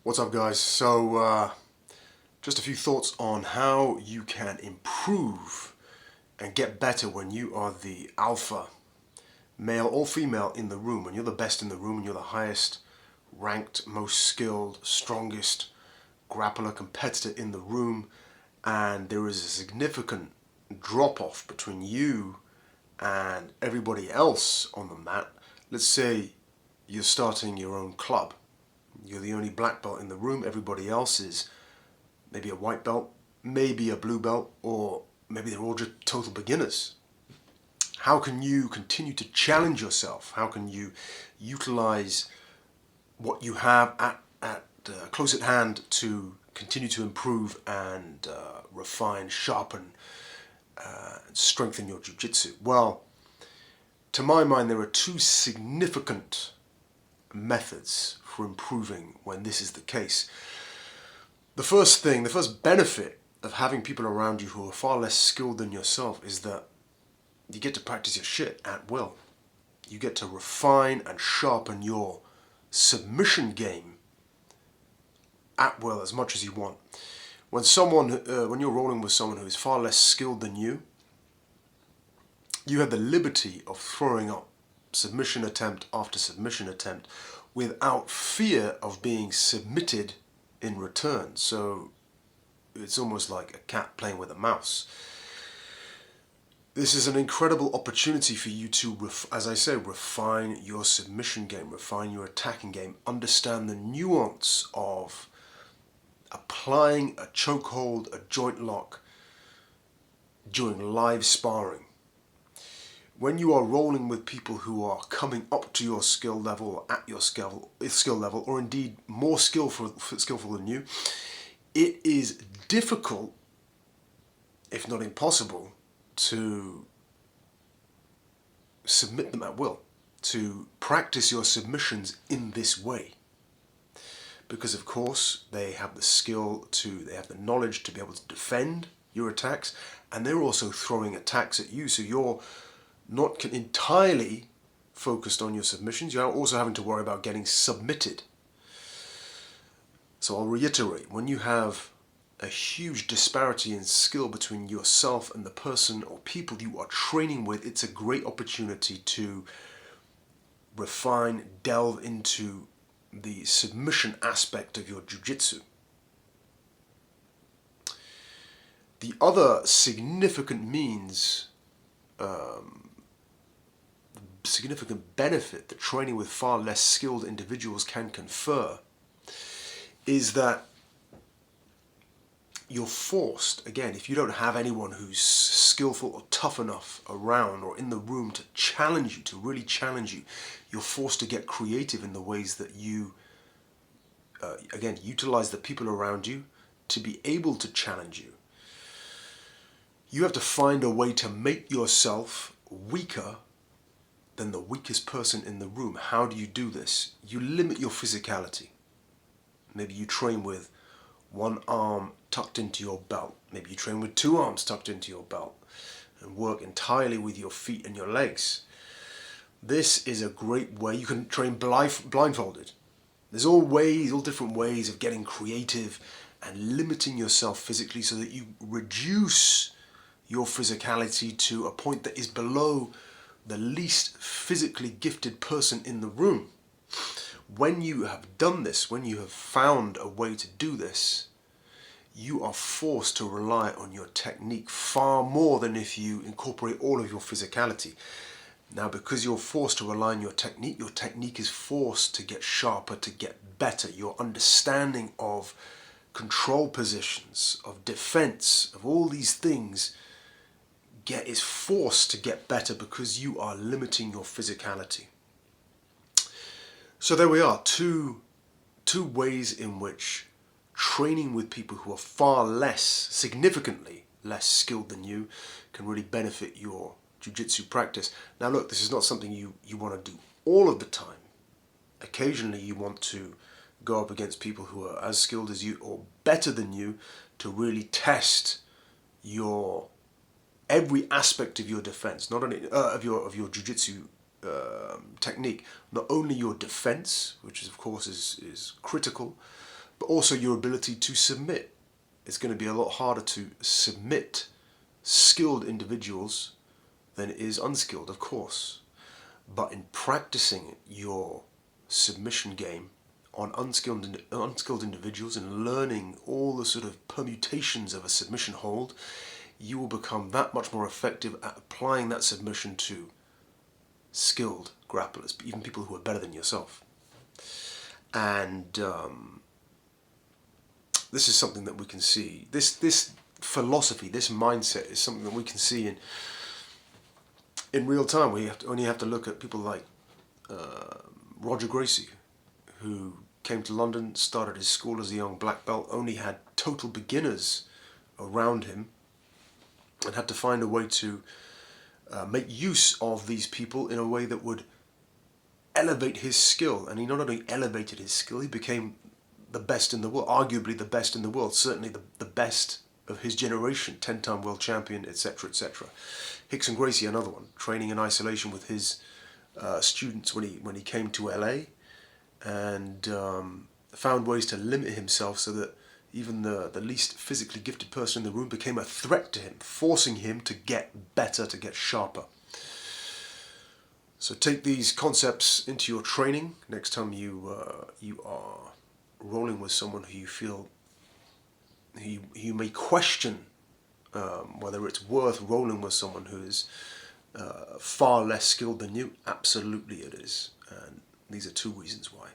What's up, guys? So just a few thoughts on how you can improve and get better when you are the alpha, male or female, in the room. When you're the best in the room and you're the highest ranked, most skilled, strongest grappler competitor in the room, and there is a significant drop-off between you and everybody else on the mat. Let's say you're starting your own club. You're the only black belt in the room. Everybody else is maybe a white belt, maybe a blue belt, or maybe they're all just total beginners. How can you continue to challenge yourself? How can you utilize what you have close at hand to continue to improve and refine, sharpen, strengthen your jiu-jitsu? Well, to my mind, there are two significant methods for improving when this is the case. The first benefit of having people around you who are far less skilled than yourself is that you get to practice your shit at will. You get to refine and sharpen your submission game at will as much as you want. When you're rolling with someone who is far less skilled than you, you have the liberty of throwing up submission attempt after submission attempt without fear of being submitted in return. So it's almost like a cat playing with a mouse. This is an incredible opportunity for you to, as I say, refine your submission game, refine your attacking game, understand the nuance of applying a chokehold, a joint lock during live sparring. When you are rolling with people who are coming up to your skill level, or at your skill level, or indeed more skillful than you, it is difficult, if not impossible, to submit them at will, to practice your submissions in this way. Because of course they have they have the knowledge to be able to defend your attacks, and they're also throwing attacks at you, so you're not entirely focused on your submissions. You're also having to worry about getting submitted. So I'll reiterate, when you have a huge disparity in skill between yourself and the person or people you are training with, it's a great opportunity to refine, delve into the submission aspect of your jiu-jitsu. The other significant significant benefit that training with far less skilled individuals can confer is that you're forced, again, if you don't have anyone who's skillful or tough enough around or in the room to challenge you, to really challenge you, you're forced to get creative in the ways that you, again, utilize the people around you to be able to challenge you. You have to find a way to make yourself weaker than the weakest person in the room. How do you do this? You limit your physicality. Maybe you train with one arm tucked into your belt. Maybe you train with two arms tucked into your belt and work entirely with your feet and your legs. This is a great way. You can train blindfolded. There's all different ways of getting creative and limiting yourself physically so that you reduce your physicality to a point that is below the least physically gifted person in the room. When you have done this, when you have found a way to do this, you are forced to rely on your technique far more than if you incorporate all of your physicality. Now, because you're forced to rely on your technique is forced to get sharper, to get better. Your understanding of control positions, of defense, of all these things is forced to get better because you are limiting your physicality. So there we are, two ways in which training with people who are significantly less skilled than you can really benefit your jiu-jitsu practice. Now look, this is not something you want to do all of the time. Occasionally you want to go up against people who are as skilled as you or better than you to really test every aspect of your defense, not only of your jiu-jitsu technique, not only your defense, which is, of course is critical, but also your ability to submit. It's going to be a lot harder to submit skilled individuals than it is unskilled, of course. But in practicing your submission game on unskilled individuals and learning all the sort of permutations of a submission hold, you will become that much more effective at applying that submission to skilled grapplers, even people who are better than yourself. And this is something that we can see. This philosophy, this mindset is something that we can see in real time. We only have to look at people like Roger Gracie, who came to London, started his school as a young black belt, only had total beginners around him, and had to find a way to make use of these people in a way that would elevate his skill. And he not only elevated his skill, he became the best in the world, arguably the best in the world, certainly the best of his generation, 10-time world champion, etc., etc. Rickson Gracie, another one, training in isolation with his students when he came to LA, and found ways to limit himself so that even the least physically gifted person in the room became a threat to him, forcing him to get better, to get sharper. So take these concepts into your training next time you are rolling with someone who you feel you may question whether it's worth rolling with someone who is far less skilled than you. Absolutely it is, and these are two reasons why.